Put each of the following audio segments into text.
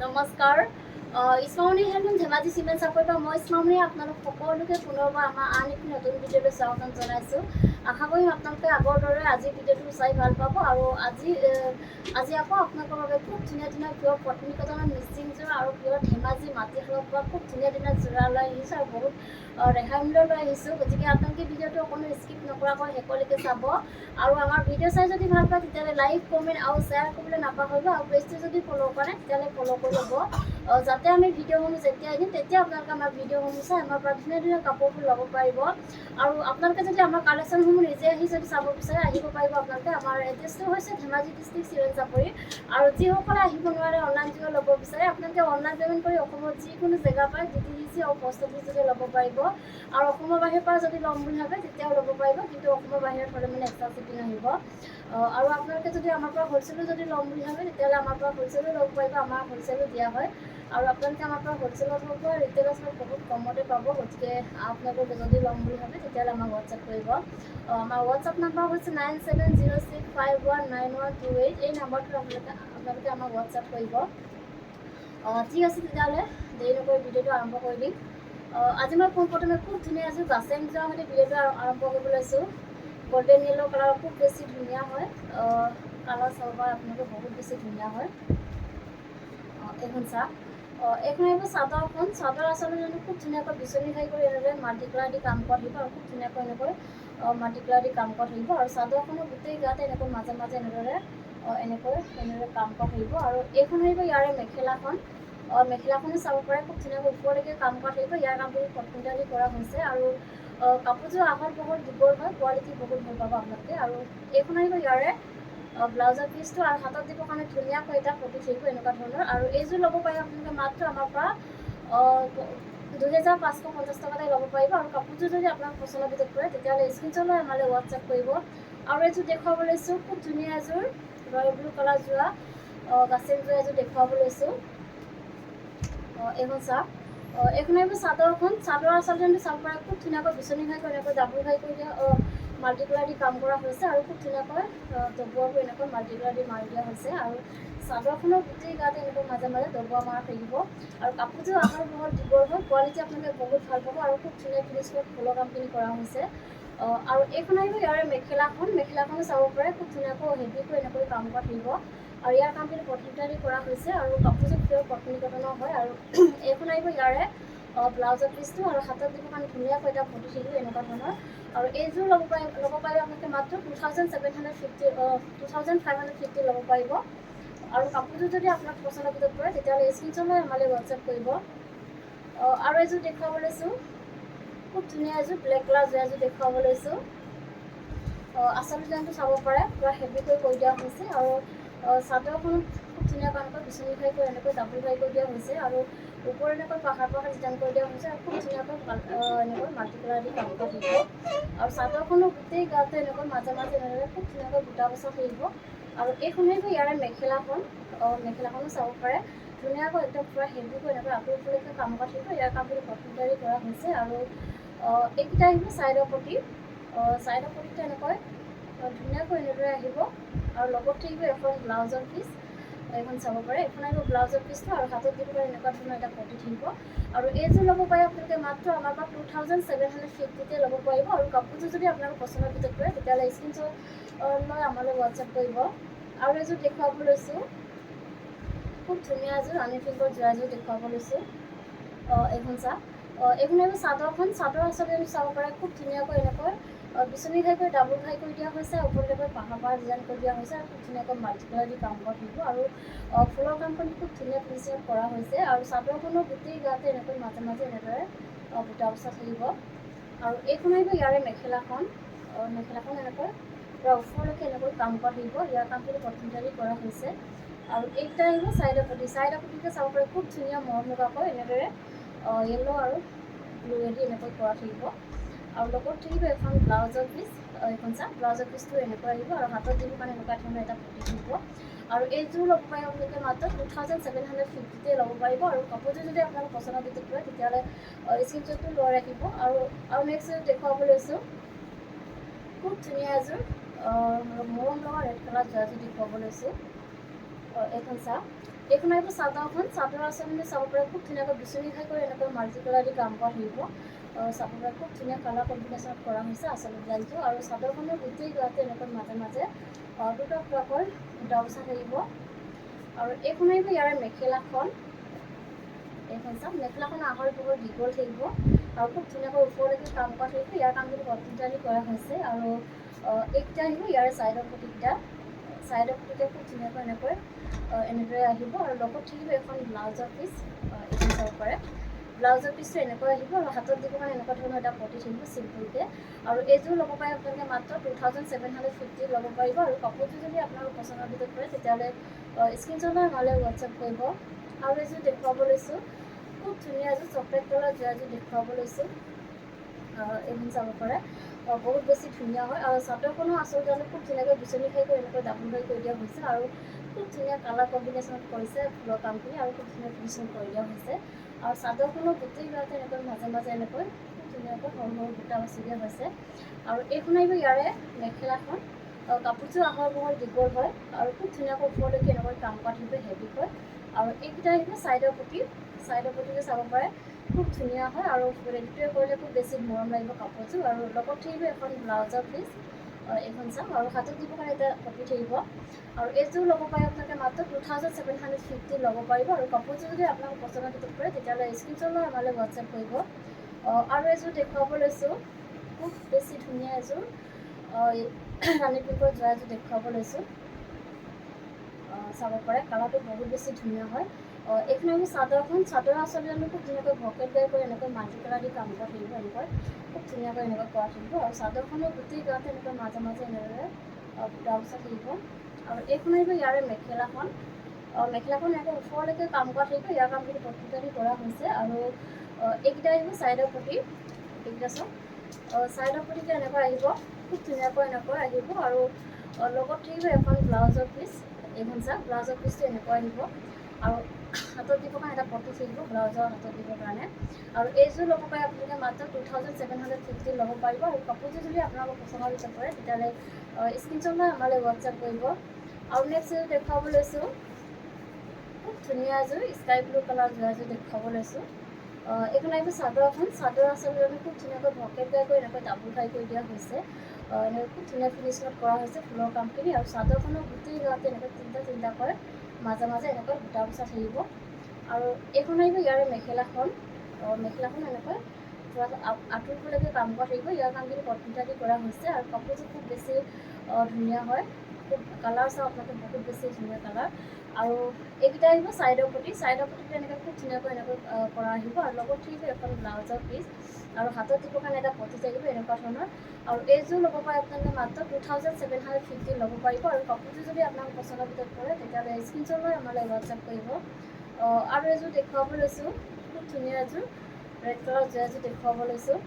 নমস্কাৰ ইছমামনি handloom Dhemaji cement চাপৰিৰ পৰা মই ইছমামনি আপোনালোক সকলোকে পুনৰবাৰ আমাৰ আন এটি নতুন ভিডিঅ'লৈ স্বাগতম জনাইছোঁ। আশা কৰিম আপোনালোকে আগৰ দৰে আজি ভিডিঅ'টো চাই ভাল পাব আৰু আজি আকৌ আপোনালোকৰ বাবে খুব ধুনীয়া ধুনীয়া প্ৰিয় পত্নী কটনৰ মিচিং যোৰা আৰু প্ৰিয় ধেমাজি মাটিশালত পৰা খুব ধুনীয়া ধুনীয়া যোৰা লৈ আহিছোঁ আৰু বহুত ৰেহাই মূল্য লৈ আহিছোঁ। গতিকে আপোনালোকে ভিডিঅ'টো অকণো স্কিপ নকৰাকৈ শেষলৈকে চাব আৰু আমাৰ ভিডিঅ' চাই যদি ভাল পায় তেতিয়াহ'লে লাইক কমেণ্ট আৰু শ্বেয়াৰ কৰিবলৈ নাপাহৰিব আৰু পেজটো যদি ফ'ল' কৰে তেতিয়াহ'লে ফ'ল' কৰি ল'ব যাতে আমি ভিডিঅ'সমূহ যেতিয়াই দিম তেতিয়া আপোনালোকে আমাৰ ভিডিঅ'সমূহ চাই আমাৰ পৰা ধুনীয়া ধুনীয়া কাপোৰবোৰ ল'ব পাৰিব আৰু আপোনালোকে যদি আমাৰ কালেকশ্যনসমূহ নিজে আহি যদি চাব বিচাৰে আহিব পাৰিব। আপোনালোকে আমাৰ এড্ৰেছটো হৈছে ধেমাজি ডিষ্ট্ৰিক্ট চিমেণ্ট চাপৰি আৰু যিসকলে আহিব নোৱাৰে অনলাইন যোগে ল'ব বিচাৰে আপোনালোকে অনলাইন পে'মেণ্ট কৰি অসমৰ যিকোনো জেগা পায় DTDC আৰু পষ্ট অফিচ যোগে ল'ব পাৰিব আৰু অসমৰ বাহিৰৰ পৰা যদি ল'ম বুলি ভাবে তেতিয়াও ল'ব পাৰিব, কিন্তু অসমৰ বাহিৰত হ'লে মানে এক্সট্ৰা চিপিং আহিব। আৰু আপোনালোকে যদি আমাৰ পৰা হ'লচেলো যদি ল'ম বুলি ভাবে তেতিয়াহ'লে আমাৰ পৰা হ'লচেলো ল'ব পাৰিব, আমাৰ হ'লচেলো দিয়া হয় আৰু আপোনালোকে আমাৰ পৰা হ'লচেলত হওক বা ৰিটেইলত হওক বহুত কমতে পাব। গতিকে আপোনালোকে যদি ল'ম বুলি ভাবে তেতিয়াহ'লে আমাক হোৱাটছআপ কৰিব। আমাৰ হোৱাটছআপ নাম্বাৰ হৈছে 9706519128। এই নাম্বাৰটোত আপোনালোকে আমাক হোৱাটছআপ কৰিব। ঠিক আছে, তেতিয়াহ'লে দেৰি নকৰি ভিডিঅ'টো আৰম্ভ কৰি দিম। আজি মই পোনপ্ৰথমে খুব ধুনীয়া এযোৰ গাছেং যোৱাৰ সৈতে ভিডিঅ'টো আৰম্ভ কৰিব লৈছোঁ। গল্ডেন য়েল্ল' কালাৰ খুব বেছি ধুনীয়া হয়, কালাৰ চাব পাৰে আপোনালোকে বহুত বেছি ধুনীয়া হয়। এইখন চাহ এইখন আহিব চাদৰখন। চাদৰ আচলতে খুব ধুনীয়াকৈ বিচনী খাই কৰি এনেদৰে মাল্টি কালাৰ দি কাম কৰা থাকিব আৰু খুব ধুনীয়াকৈ এনেকৈ মাল্টি কালাৰ দি কাম কৰা থাকিব আৰু চাদৰখনৰ গোটেই গাতে এনেকৈ মাজে মাজে এনেদৰে কাম কৰা থাকিব আৰু এইখন আহিব ইয়াৰে মেখেলাখন। মেখেলাখনো চাব পাৰে খুব ধুনীয়াকৈ ওপৰলৈকে কাম কৰা থাকিব। ইয়াৰ কামখিনি কটমিটালি কৰা হৈছে আৰু কাপোৰযোৰ আহল বহল দীঘল হয়, কোৱালিটি বহুত ভাল পাব আপোনালোকে। আৰু এইখন আহিব ইয়াৰে ব্লাউজৰ পিচটো আৰু হাতত দিবৰ কাৰণে ধুনীয়াকৈ এটা ফটো থাকিব এনেকুৱা ধৰণৰ আৰু এইযোৰ ল'ব পাৰিব আপোনালোকে মাত্ৰ আমাৰ পৰা 2550 টকাতে ল'ব পাৰিব আৰু কাপোৰযোৰ যদি আপোনাক পচন্দৰ ভিতৰত পৰে তেতিয়াহ'লে স্ক্ৰীনশ্বট লৈ আমালৈ হোৱাটছআপ কৰিব। আৰু এইযোৰ দেখুৱাব লৈছোঁ খুব ধুনীয়া এযোৰ ৰয়েল ব্লু কালাৰ যোৰা গাছেং যোৰা এযোৰ দেখুৱাব লৈছোঁ। এইখন চাওক, এইখন আহিব চাদৰখন। চাদৰ আচলতে চাব পাৰে খুব ধুনীয়াকৈ বিচনী ঘাই কৰি এনেকৈ ডাবুল ঘাই কৰি দিয়া মাল্টি কালাৰ দি কাম কৰা হৈছে আৰু খুব ধুনীয়াকৈ দবোৱাবোৰ এনেকৈ মাল্টি কালাৰ দি মাৰি দিয়া হৈছে আৰু চাদৰখনৰ গোটেই গাতে এনেকৈ মাজে মাজে দবোৱা মাৰা থাকিব আৰু কাপোৰযোৰ আহল বহল দীঘল হয়, কোৱালিটি আপোনালোকে বহুত ভাল পাব আৰু খুব ধুনীয়া ফিনিছ কৰি ফুলৰ কামখিনি কৰা হৈছে। আৰু এইখন আহিব ইয়াৰে মেখেলাখন। মেখেলাখনো চাব পাৰে খুব ধুনীয়াকৈ হেভিকৈ এনেকৈ কাম কৰা থাকিব আৰু ইয়াৰ কামখিনি কটমিটালি কৰা হৈছে আৰু কাপোৰযোৰ পিয়ৰ কটন কটনৰ হয়। আৰু এইখন আহিব ইয়াৰে ব্লাউজৰ পিচটো আৰু হাতত দিব কাৰণে ধুনীয়াকৈ এটা ফটো থাকিব এনেকুৱা ধৰণৰ আৰু এইযোৰ ল'ব পাৰিব আপোনালোকে মাত্ৰ 2550 ল'ব পাৰিব আৰু কাপোৰযোৰ যদি আপোনাক পচন্দৰ ভিতৰত পৰে তেতিয়াহ'লে স্ক্ৰীনশ্বট লৈ আমালৈ হোৱাটছআপ কৰিব। আৰু এযোৰ দেখুৱাব লৈছোঁ খুব ধুনীয়া এযোৰ ব্লেক কালাৰ যোৰা এযোৰ দেখুৱাব লৈছোঁ। আচল ডিজাইনটো চাব পাৰে পূৰা হেভিকৈ কৰি দিয়া হৈছে আৰু চাদৰখনত খুব ধুনীয়াকৈ এনেকৈ বিচনী ঘাই কৰি এনেকৈ ডাবুল ঘাই কৰি দিয়া হৈছে আৰু ওপৰত এনেকৈ পাহাৰ ডিজাইন কৰি দিয়া হৈছে আৰু খুব ধুনীয়াকৈ এনেকৈ মাল্টি কালাৰ দি কাম কৰা থাকিব আৰু চাদৰখনৰ গোটেই গাতে এনেকৈ মাজে মাজে এনেদৰে খুব ধুনীয়াকৈ বুটা বচা থাকিব। আৰু এইখন আহিব ইয়াৰে মেখেলাখন। মেখেলাখনো চাব পাৰে ধুনীয়াকৈ একদম পূৰা হেভিকৈ এনেকৈ আঁতৰলৈকে কাম কৰা থাকিব। ইয়াৰ কামখিনি কটমিটালি কৰা হৈছে আৰু এইকেইটা আহিব ছাইডৰ পটি। ছাইডৰ পটিটো এনেকৈ ধুনীয়াকৈ এনেদৰে আহিব আৰু লগত থাকিব এখন ব্লাউজৰ পিচ। এইখন চাব পাৰে, এইখন আহিব ব্লাউজৰ পিচটো আৰু হাতত দিব পাৰে এনেকুৱা ধৰণৰ এটা পটি থাকিব আৰু এইযোৰ ল'ব পাৰে আপোনালোকে মাত্ৰ আমাৰ পৰা 2750 ল'ব পাৰিব আৰু কাপোৰযোৰ যদি আপোনালোকৰ পচন্দৰ ভিতৰত পৰে তেতিয়াহ'লে স্ক্ৰীনশ্বট লৈ আমালৈ হোৱাটছআপ কৰিব। আৰু এযোৰ দেখুৱাব লৈছোঁ খুব ধুনীয়া এযোৰ ৰাণী পিংকৰ যোৰা এযোৰ দেখুৱাব লৈছোঁ। এইখন চাওক, এইখন আহিব চাদৰখন। চাদৰ আচলতে চাব পাৰে খুব ধুনীয়াকৈ এনেকৈ বিচনী ঘাই কৰি ডাবুল ঘাই কৰি দিয়া হৈছে, ওপৰলৈকে পাহাৰ ডিজাইন কৰি দিয়া হৈছে আৰু খুব ধুনীয়াকৈ মাল্টি কালাৰ দি কাম কৰা থাকিব আৰু ফুলৰ কামখিনি খুব ধুনীয়া ফিনিচিঙত কৰা হৈছে আৰু চাদৰখনৰ গোটেই গাতে এনেকৈ মাজে মাজে এনেদৰে বুটা বচা থাকিব। আৰু এইখন আহিব ইয়াৰে মেখেলাখন। মেখেলাখন এনেকৈ পূৰা ওপৰলৈকে এনেকৈ কাম কৰা থাকিব। ইয়াৰ কামখিনি কটমিটালি কৰা হৈছে আৰু এইকেইটা আহিব ছাইডৰ পটি। ছাইডৰ পটিকে চাব পাৰে খুব ধুনীয়া মৰম লগাকৈ এনেদৰে য়েল্ল' আৰু ব্লুৱেদি এনেকৈ কৰা থাকিব আৰু লগত থাকিব এখন ব্লাউজৰ পিচ। এইখন চাওক, ব্লাউজৰ পিচটো এনেকৈ আহিব আৰু হাতত দিব কাৰণে এনেকুৱা ধৰণৰ এটা পটি থাকিব আৰু এইযোৰ ল'ব পাৰিব আপোনালোকে মাত্ৰ 2750 ল'ব পাৰিব আৰু কাপোৰযোৰ যদি আপোনালোকৰ পচন্দৰ ভিতৰত পৰে তেতিয়াহ'লে স্ক্ৰীনশ্বটটো লৈ ৰাখিব। আৰু নেক্সট এযোৰ দেখুৱাব লৈছোঁ খুব ধুনীয়া এযোৰ মৰম লগা ৰেড কালাৰ যোৰা এযোৰ দেখুৱাব লৈছোঁ। এইখন চাওক, এইখন আহিব চাদৰখন। চাদৰ আচলতে চাব পাৰে খুব ধুনীয়াকৈ বিচনী খাই কৰি এনেকৈ মাল্টি কালাৰ দি কাম কৰা থাকিব। চাব পাৰে খুব ধুনীয়া কালাৰ কম্বিনেশ্যনত কৰা হৈছে আচলতে ব্লাউজটো। আৰু চাদৰখনৰ গোটেই গাতে এনেকৈ মাজে মাজে দুটা দুটাকৈ বুটা বচা থাকিব। আৰু এইখন আহিব ইয়াৰে মেখেলাখন। এইখন চাওক, মেখেলাখনৰ আহল বহল দীঘল থাকিব আৰু খুব ধুনীয়াকৈ ওপৰলৈকে কাম কৰা থাকিব। ইয়াৰ কামখিনি কটনটাৰি কৰা হৈছে। আৰু এইকেইটা আহিব ইয়াৰে ছাইডৰ পটিকেইটা। ছাইডৰ পটিকে খুব ধুনীয়াকৈ এনেদৰে আহিব। আৰু লগত থাকিব এখন ব্লাউজৰ পিচ। এইখন চাব পাৰে ব্লাউজৰ পিচটো এনেকৈ আহিব আৰু হাতত দিব কাৰণে এনেকুৱা ধৰণৰ এটা পটি থাকিব চিম্পুলকৈ। আৰু এইযোৰ ল'ব পাৰে আপোনালোকে মাত্ৰ 2750 ল'ব পাৰিব। আৰু কাপোৰটো যদি আপোনালোকৰ পচন্দৰ ভিতৰত পৰে তেতিয়াহ'লে স্ক্ৰীনশ্বট নহ'লে হোৱাটছএপ কৰিব। আৰু এযোৰ দেখুৱাব লৈছোঁ, খুব ধুনীয়া এযোৰ চকলেট কালাৰ যোৰাযোৰ দেখুৱাব লৈছোঁ। এইখন চাব পাৰে বহুত বেছি ধুনীয়া হয়। আৰু চাদৰখনো আচলতে খুব ধুনীয়াকৈ বিচনী খাই কৰি এনেকৈ ডাবুল হৈ কৰি দিয়া হৈছে। আৰু খুব ধুনীয়া কালাৰ কম্বিনেশ্যনত কৰিছে ফুলৰ কামখিনি আৰু খুব ধুনীয়া ফিনিচিং কৰি দিয়া হৈছে। আৰু চাদৰখনো গোটেই গাতে এনেকৈ মাজে মাজে এনেকৈ খুব ধুনীয়াকৈ সৰু সৰু বুটা বাচি দিয়া হৈছে। আৰু এইখন আহিব ইয়াৰে মেখেলাখন। কাপোৰযোৰ আহল বহল দীঘল হয় আৰু খুব ধুনীয়াকৈ ওপৰলৈকে এনেকৈ কাম কৰা থাকিব হেভিকৈ। আৰু এইকেইটা আহিব ছাইডৰ পটি। ছাইডৰ পটিটো চাব পাৰে খুব ধুনীয়া হয় আৰু ৰেডিটোৱে কৰিলে খুব বেছি মৰম লাগিব কাপোৰযোৰ। আৰু লগত থাকিব এখন ব্লাউজৰ পিচ। এইখন চাওক, আৰু হাতত দিব কাৰণে এটা পটি থাকিব। আৰু এইযোৰ ল'ব পাৰে আপোনালোকে মাত্ৰ 2750 ল'ব পাৰিব। আৰু কাপোৰযোৰ যদি আপোনালোকৰ পচন্দৰ ভিতৰত পৰে তেতিয়াহ'লে স্ক্ৰীনশ্বট লৈ আমালৈ হোৱাটছএপ কৰিব। আৰু এযোৰ দেখুৱাব লৈছোঁ, খুব বেছি ধুনীয়া এযোৰ ৰাণী পিংকৰ যোৰা এযোৰ দেখুৱাব লৈছোঁ। চাব পাৰে কালাৰটো বহুত বেছি ধুনীয়া হয়। এইখন আমি চাদৰখন। চাদৰ আচলতে আমি খুব ধুনীয়াকৈ ভকেট গাই কৰি এনেকৈ মাল্টি কালাৰ দি কাম কৰা থাকিব। এনেকৈ খুব ধুনীয়াকৈ এনেকৈ কৰা থাকিব। আৰু চাদৰখনৰ গোটেই গাতে এনেকৈ মাজে মাজে এনেদৰে বুটা বচা থাকিব। আৰু এইখন আহিব ইয়াৰে মেখেলাখন। মেখেলাখন এনেকৈ ওপৰলৈকে কাম কৰা থাকিব। ইয়াৰ কামখিনি পটুটাৰি কৰা হৈছে। আৰু এইকেইটা আহিব ছাইডৰ পটি। এইকেইটা চাওক, ছাইডৰ পটিটো এনেকৈ আহিব, খুব ধুনীয়াকৈ এনেকৈ আহিব। আৰু লগত থাকিব এখন ব্লাউজৰ পিচ। এইখন চাওক, ব্লাউজৰ পিচটো এনেকৈ আহিব। আৰু হাতত দিবৰ কাৰণে এটা পটি থাকিব ব্লাউজৰ হাতত দিবৰ কাৰণে। আৰু এইযোৰ ল'ব পাৰে আপোনালোকে মাত্ৰ 2750 ল'ব পাৰিব। আৰু কাপোৰযোৰ যদি আপোনালোকৰ পচন্দৰ ভিতৰত পৰে তেতিয়াহ'লে স্ক্ৰীনশ্বট লৈ আমালৈ হোৱাটছএপ কৰিব। আৰু নেক্সট এযোৰ দেখুৱাব লৈছোঁ, খুব ধুনীয়া এযোৰ স্কাই ব্লু কালাৰ যোৰা এযোৰ দেখুৱাব লৈছোঁ। এইখন আহিব চাদৰখন। চাদৰ আচলতে আমি খুব ধুনীয়াকৈ ভকেট গাই কৰি এনেকৈ ডাবুল ফ্ৰাই কৰি দিয়া হৈছে। এনেকৈ খুব ধুনীয়া ফিনিচিঙত কৰা হৈছে ফুলৰ কামখিনি। আৰু চাদৰখনৰ গোটেই গাতে এনেকৈ তিনিটা তিনিটাকৈ মাজে মাজে এনেকৈ বুটা বচা থাকিব। আৰু এইখন আহিব ইয়াৰে মেখেলাখন। মেখেলাখন এনেকৈ আঁঠুৰলৈকে কাম কৰা থাকিব। ইয়াৰ কামখিনি কটনটাৰি কৰা হৈছে। আৰু কাপোৰযোৰ খুব বেছি ধুনীয়া হয়। খুব কালাৰ চাওক আপোনালোকে, বহুত বেছি ধুনীয়া কালাৰ। আৰু এইকেইটা আহিব ছাইডৰ পটি। ছাইডৰ পটিটো এনেকৈ খুব ধুনীয়াকৈ এনেকৈ কৰা আহিব। আৰু লগত থাকিব এখন ব্লাউজৰ পিচ। আৰু হাতত দিবৰ কাৰণে এটা পটি থাকিব এনেকুৱা ধৰণৰ। আৰু এইযোৰ ল'ব পাৰে আপোনালোকে মাত্ৰ 2750 ল'ব পাৰিব। আৰু কাপোৰযোৰ যদি আপোনালোকৰ পচন্দৰ ভিতৰত পৰে তেতিয়াহ'লে স্ক্ৰীনশ্বট লৈ আমালৈ হোৱাটছএপ কৰিব। আৰু এযোৰ দেখুৱাব লৈছোঁ, খুব ধুনীয়া এযোৰ ৰেড কালাৰ যোৰা এযোৰ দেখুৱাব লৈছোঁ।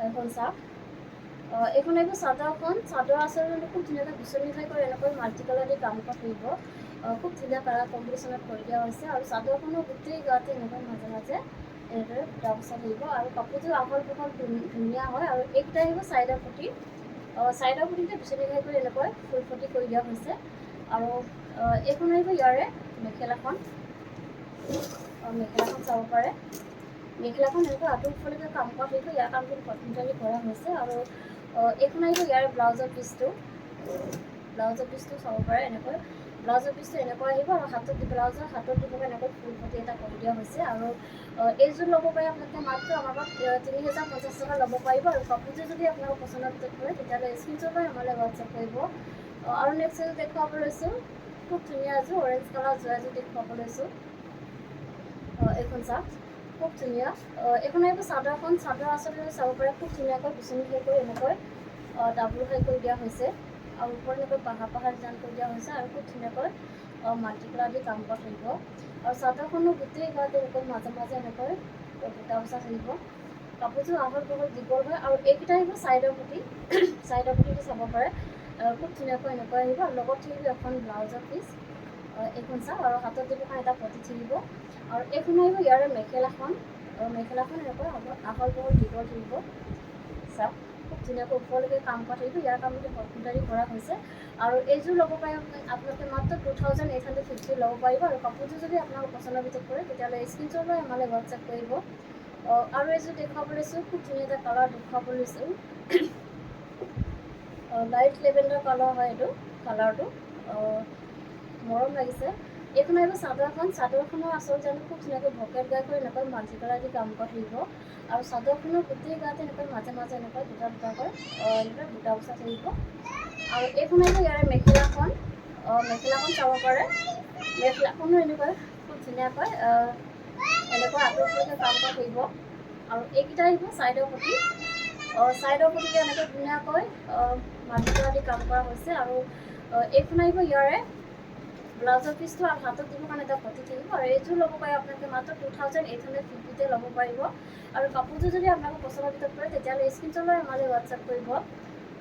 এইখন চাওক, এইখন আহিব চাদৰখন। চাদৰ আচলতে খুব ধুনীয়াকৈ বিচনী খাই কৰি এনেকৈ মাল্টি কালাৰ দি কাম কৰা থাকিব। খুব ধুনীয়া কালাৰ কম্বিনেশ্যনত কৰি দিয়া হৈছে। আৰু চাদৰখনৰ গোটেই গাতে এনেকৈ মাজে মাজে এনেদৰে বুটা বচা থাকিব। আৰু কাপোৰযোৰ আহল বহল ধুনীয়া হয়। আৰু এইকেইটা আহিব ছাইডৰ পটি। ছাইডৰ পটিতে বিচনী খাই কৰি এনেকৈ ফুল পটি কৰি দিয়া হৈছে। আৰু এইখন আহিব ইয়াৰে মেখেলাখন। মেখেলাখন চাব পাৰে। মেখেলাখন এনেকৈ আঁঠুৰ ওপৰলৈকে কাম কৰা থাকিব। ইয়াৰ কামখিনি কটনটাৰি কৰা হৈছে। আৰু এইখন আহিব ইয়াৰে ব্লাউজৰ পিচটো। ব্লাউজৰ পিচটো চাব পাৰে এনেকৈ। ব্লাউজৰ পিচটো এনেকৈ আহিব। আৰু ব্লাউজৰ হাতত দিবলৈ এনেকৈ ফুল পটি এটা কৰি দিয়া হৈছে। আৰু এইযোৰ ল'ব পাৰে আপোনালোকে মাত্ৰ আমাৰ পৰা 3050 ল'ব পাৰিব। আৰু কাপোৰযোৰ যদি আপোনালোকৰ পচন্দৰ ভিতৰত পৰে তেতিয়াহ'লে স্ক্ৰীনশ্বট লৈ আমালৈ হোৱাটছএপ কৰিব। আৰু নেক্সট এযোৰ দেখুৱাব লৈছোঁ, খুব ধুনীয়া এযোৰ অৰেঞ্জ কালাৰ যোৰা এযোৰ দেখুৱাব লৈছোঁ। এইখন চাওক, খুব ধুনীয়া। এইখন আহিব চাদৰখন। চাদৰ আচলতে চাব পাৰে খুব ধুনীয়াকৈ বিচনী খাই কৰি এনেকৈ ডাবুল ফ্ৰাই কৰি দিয়া হৈছে। আৰু ওপৰত এনেকৈ পাহাৰ পাহাৰ ডিজাইন কৰি দিয়া হৈছে। আৰু খুব ধুনীয়াকৈ মাল্টি কালাৰ দি কাম কৰা থাকিব। আৰু চাদৰখনো গোটেই গাতে এনেকৈ মাজে মাজে এনেকৈ বুটা বচা থাকিব। কাপোৰযোৰ আহল বহল দীঘল হয়। আৰু এইকেইটা আহিব ছাইডৰ পটি। ছাইডৰ পটিটো চাব পাৰে খুব ধুনীয়াকৈ এনেকৈ আহিব। আৰু লগত থাকিব এখন ব্লাউজৰ পিচ। এইখন চাওক, আৰু হাতত দিবৰ কাৰণে এটা পটি থাকিব। আৰু এইখন আহিব ইয়াৰে মেখেলাখন। মেখেলাখন এনেকৈ আহল বহল দীঘল থাকিব। চাওক, খুব ধুনীয়াকৈ ওপৰলৈকে কাম কৰা থাকিব। ইয়াৰ কামটো এমব্ৰইডাৰী কৰা হৈছে আৰু এইযোৰ ল'ব পাৰে আপোনালোকে মাত্ৰ 2850 ল'ব পাৰিব। আৰু কাপোৰযোৰ যদি আপোনালোকৰ পচন্দৰ ভিতৰত পৰে তেতিয়াহ'লে স্ক্ৰীনশ্বট লৈ আমালৈ হোৱাটছএপ কৰিব। আৰু এইযোৰ দেখুৱাব লৈছোঁ, খুব ধুনীয়া এটা কালাৰ দেখুৱাব লৈছোঁ। লাইট লেভেণ্ডাৰ কালাৰ হয় এইটো কালাৰটো, মৰম লাগিছে। এইখন আহিব চাদৰখন। চাদৰখনৰ আচল জানো খুব ধুনীয়াকৈ ভকেট গাই কৰি এনেকৈ মাল্টি কালাৰ দি কাম কৰা থাকিব। আৰু চাদৰখনৰ গোটেই গাতে এনেকৈ মাজে মাজে এনেকৈ দুটা দুটাকৈ এনেকৈ বুটা বচা থাকিব। আৰু এইখন আহিব ইয়াৰে মেখেলাখন। মেখেলাখন চাব পাৰে। মেখেলাখনো এনেকৈ খুব ধুনীয়াকৈ এনেকৈ আঁতৰলৈকে কাম কৰা থাকিব। আৰু এইকেইটা আহিব ছাইডৰ প্ৰতি। ছাইডৰ প্ৰতিকে এনেকৈ ধুনীয়াকৈ মাল্টি কালাৰ দি কাম কৰা হৈছে। আৰু এইখন আহিব ইয়াৰে ব্লাউজৰ পিচটো আৰু হাতত দিবৰ কাৰণে এটা পতি থাকিব। আৰু এইযোৰ ল'ব পাৰে আপোনালোকে মাত্ৰ 2850 ল'ব পাৰিব। আৰু কাপোৰযোৰ যদি আপোনালোকৰ পচন্দৰ ভিতৰত পৰে তেতিয়াহ'লে স্ক্ৰীনশ্বট লৈ আমালৈ হোৱাটছএপ কৰিব।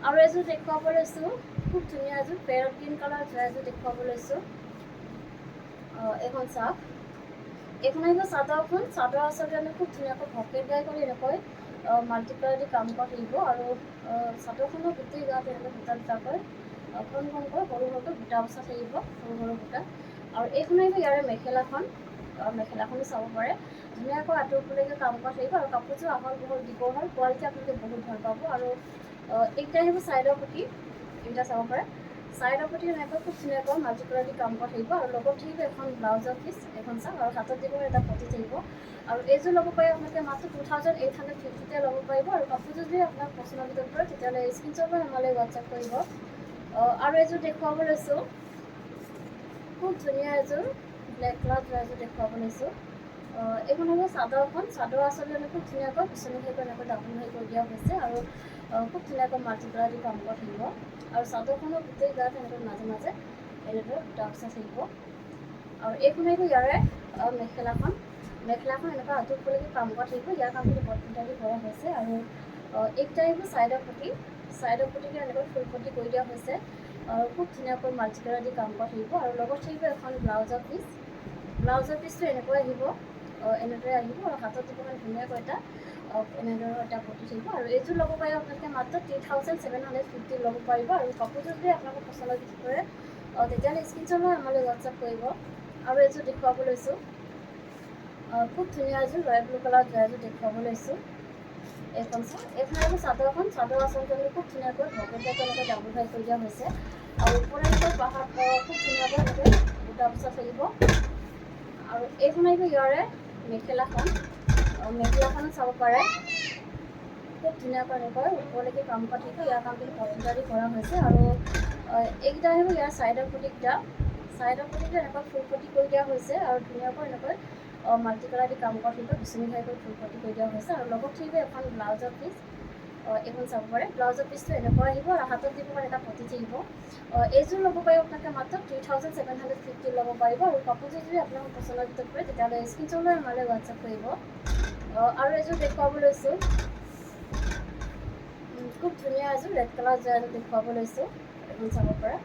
আৰু এযোৰ দেখুৱাব লৈছোঁ, খুব ধুনীয়া এযোৰ পেৰট গ্ৰীণ কালাৰ এযোৰ দেখুৱাব লৈছোঁ। এইখন চাওক। এইখন আহিব চাদৰখন। চাদৰ আচলতে আমি খুব ধুনীয়াকৈ ভকেট গাই কৰি এনেকৈ মাল্টি কালাৰ দি কাম কৰা থাকিব। আৰু চাদৰখনৰ গোটেই গাত এনেকৈ দুটা দুটাকৈ কণ কণকৈ সৰু সৰুকৈ বুটা বচা থাকিব, সৰু সৰু বুটা। আৰু এইখন আহিব ইয়াৰে মেখেলাখন। মেখেলাখনো চাব পাৰে। ধুনীয়াকৈ আঁতৰলৈকে কাম কৰা থাকিব। আৰু কাপোৰযোৰ আহল বহল দীঘল হয়, কোৱালিটি আপোনালোকে বহুত ভাল পাব। আৰু এইকেইটা আহিব ছাইডৰ প্ৰতি, এইকেইটা চাব পাৰে। ছাইডৰ প্ৰতি এনেকৈ খুব ধুনীয়াকৈ মাল্টি কালাৰ দি কাম কৰা থাকিব। আৰু লগত থাকিব এখন ব্লাউজৰ পিচ, এখন চাওক। আৰু হাতত দিব এটা পতি থাকিব। আৰু এইযোৰ ল'ব পাৰে আপোনালোকে মাত্ৰ 2850 ল'ব পাৰিব। আৰু কাপোৰযোৰ যদি আপোনাৰ পচন্দৰ ভিতৰত পৰে তেতিয়াহ'লে স্ক্ৰীনশ্বট লৈ আমালৈ হোৱাটছএপ কৰিব। আৰু এযোৰ দেখুৱাব লৈছোঁ, খুব ধুনীয়া এযোৰ ব্লেক কালাৰ এযোৰ দেখুৱাব লৈছোঁ। এইখন হ'ব চাদৰখন। চাদৰ আচলতে খুব ধুনীয়াকৈ বিচনী হেৰি কৰি এনেকৈ ডাবুল হেৰি কৰি দিয়া হৈছে। আৰু খুব ধুনীয়াকৈ মাল্টি কালাৰ দি কাম কৰা থাকিব। আৰু চাদৰখনৰ গোটেই গাত এনেকৈ মাজে মাজে এনেদৰে বুটা বচা থাকিব। আৰু এইখন আহিব ইয়াৰে মেখেলাখন। মেখেলাখন এনেকৈ আঁতৰলৈকে কাম কৰা থাকিব। ইয়াৰ কামখিনি এমব্ৰইডাৰী কৰা হৈছে। আৰু এইকেইটা আহিব ছাইডৰ প্ৰতি। ছাইডৰ প্ৰতিকে এনেকৈ ফুল পটি কৰি দিয়া হৈছে। আৰু খুব ধুনীয়াকৈ মাল্টি কালাৰ দি কাম কৰা থাকিব। আৰু লগত থাকিব এখন ব্লাউজৰ পিচ। ব্লাউজৰ পিচটো এনেকৈ আহিব, এনেদৰে আহিব। আৰু হাতত দিব কাৰণে ধুনীয়াকৈ এটা এনেদৰে এটা পতি থাকিব। আৰু এইযোৰ ল'ব পাৰিব আপোনালোকে মাত্ৰ 3750 ল'ব পাৰিব। আৰু কাপোৰযোৰ যদি আপোনালোকৰ পচন্দৰ ভিতৰত পৰে তেতিয়াহ'লে স্ক্ৰীনশ্বট লৈ আমালৈ হোৱাটছএপ কৰিব। আৰু এইযোৰ দেখুৱাব লৈছোঁ, খুব ধুনীয়া এযোৰ ৰয়েল ব্লু কালাৰ এযোৰ দেখুৱাব লৈছোঁ। এইখন চাওক। এইখন আহিব চাদৰখন। চাদৰ আচলতে খুব ধুনীয়াকৈ ভকেট গাই এনেকৈ ডাবুল ফ্ৰাই কৰি দিয়া হৈছে। আৰু ওপৰত এনেকৈ পাহাৰ খুব ধুনীয়াকৈ এনেকৈ বুটা বচা থাকিব। আৰু এইখন আহিব ইয়াৰে মেখেলাখন। মেখেলাখনো চাব পাৰে। খুব ধুনীয়াকৈ এনেকৈ ওপৰলৈকে কাম কৰা থাকিব। ইয়াৰ কামখিনি এমব্ৰইডাৰী কৰা হৈছে। আৰু এইকেইটা আহিব ইয়াৰ ছাইডৰ প্ৰতিকেইটা। ছাইডৰ প্ৰতিকেইটা এনেকৈ ফুল পটি কৰি দিয়া হৈছে। আৰু ধুনীয়াকৈ এনেকৈ মাল্টি কালাৰ দি কাম কৰা থাকিব। বিচনী ঘাই কৰি ফুল পটি কৰি দিয়া হৈছে। আৰু লগত থাকিব এখন ব্লাউজৰ পিচ। এইখন চাব পাৰে। ব্লাউজৰ পিচটো এনেকুৱা আহিব। আৰু হাতত দিব কাৰণে এটা পতি থাকিব। এইযোৰ ল'ব পাৰিব আপোনালোকে মাত্ৰ 3750 ল'ব পাৰিব। আৰু কাপোৰযোৰ যদি আপোনালোকৰ পচন্দৰ ভিতৰত পৰে তেতিয়াহ'লে স্ক্ৰীনশ্বট লৈ আমালৈ হোৱাটছএপ কৰিব। আৰু এযোৰ দেখুৱাব লৈছোঁ, খুব ধুনীয়া এযোৰ ৰেড কালাৰ এযোৰ দেখুৱাব লৈছোঁ। এইখন চাব পাৰে।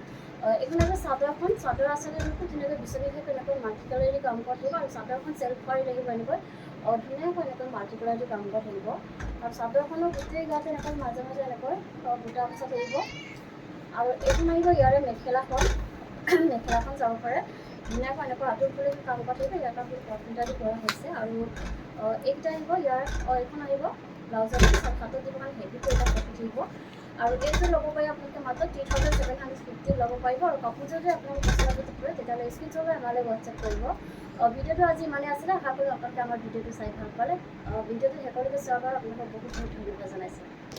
এইখন আহিব চাদৰখন। চাদৰ আচলতে খুব ধুনীয়াকৈ বিচনী ঘাই এনেকৈ মাল্টি কালাৰ দি কাম কৰা থাকিব। আৰু চাদৰখন চেল্ফ পাৰি লাগিব এনেকৈ ধুনীয়াকৈ এনেকৈ মাল্টি কালাৰ দি কাম কৰা থাকিব। আৰু চাদৰখনৰ গোটেই গাতে এনেকৈ মাজে মাজে এনেকৈ বুটা বচা থাকিব। আৰু এইখন আহিব ইয়াৰে মেখেলাখন। মেখেলাখন চাব পাৰে। ধুনীয়াকৈ এনেকৈ আঁতৰলৈকে কাম কৰা থাকিব। ইয়াৰ কামখিনি এমব্ৰইডাৰী কৰা হৈছে। আৰু এইকেইটা আহিব ইয়াৰ এইখন আহিব ব্লাউজৰ পিচ। আৰু হাতত দিব কাৰণে হেভিকৈ এটা পতি থাকিব। আৰু এইযোৰ ল'ব পাৰি আপোনালোকে মাত্ৰ 3750 ল'ব পাৰিব। আৰু কাপোৰযোৰ যদি আপোনালোকৰ পচন্দৰ ভিতৰত পৰে তেতিয়াহ'লে স্ক্ৰীনশ্বট লৈ আমালৈ হোৱাটছএপ কৰিব। ভিডিঅ'টো আজি ইমানেই আছিলে। আশা কৰোঁ আপোনালোকে আমাৰ ভিডিঅ'টো চাই ভাল পালে। ভিডিঅ'টো শেষলৈকে চোৱাৰ বাবে আপোনালোকক বহুত বহুত ধন্যবাদ জনাইছোঁ।